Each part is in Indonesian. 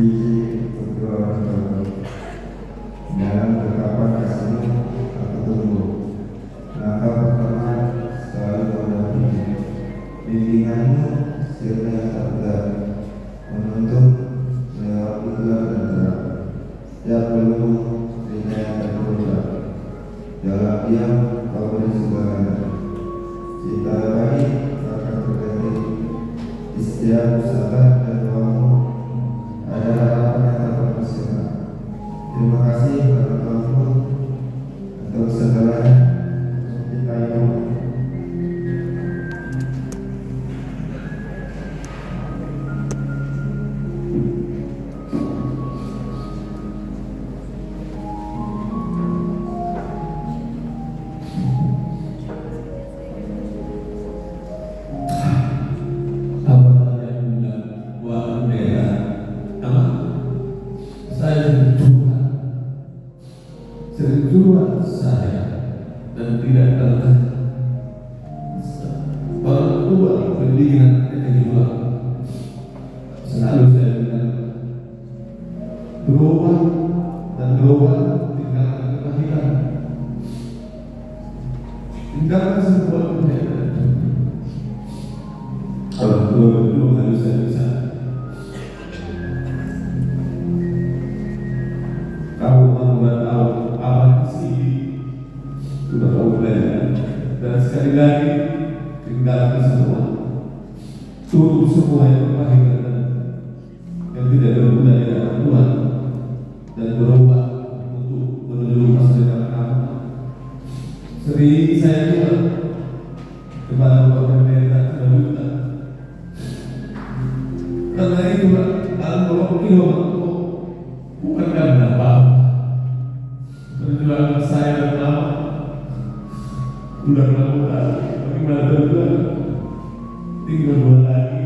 puji kedua orang tua. Dalam betapa kasihmu aku tumbuh. Langkah pertama selalu mendampingi. Bimbinganmu sirna yang tak berat, menuntun melewati gelap dan terang. Tiap peluru rina yang tak berubah. Dalam diam kau beri segalanya. Cinta baik akan terganti. Di setiap usaha dan doamu ada harapan yang tak terpesona. Terima kasih pada Tuhanku untuk segalanya. Mencintaimu. Sejujurnya saya dan tidak pernah orang tua pendidikan kejujuran selalu saya bilang berubah dan berubah, tinggalkan kebahiran, tinggalkan semua kebaikan. Orang tua berdua harus saya bisa. Kamu membuat tahu apa sih sudah kamu belajar, dan sekali lagi tinggalkan semua, tutup semua yang kebahiran yang tidak berguna di hadapan Tuhan, dan berubah untuk menuju masa depan kamu. Sering saya juga kepada Bapak Pendeta Selanjutnya, karena itu dalam beberapa kilo bukan karena apa perjuangan saya lama udah muda, bagaimana berdua tinggal 2 lagi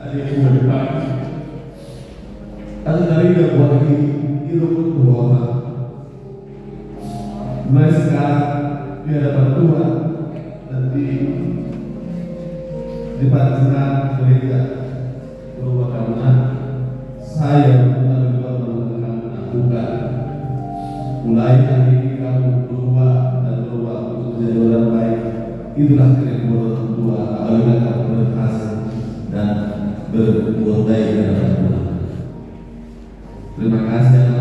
adik buah depan ada dari dia buat hidup berdoa. Mulai sekarang di hadapan Tuhan dan di depan senang gereja berubah karena saya mulai hari ini kamu berubah dan berubah untuk menjadi orang baik. Itulah kerinduan orang tua apabila kamu berhasil dan berbuat baik dalam Tuhan. Terima kasih.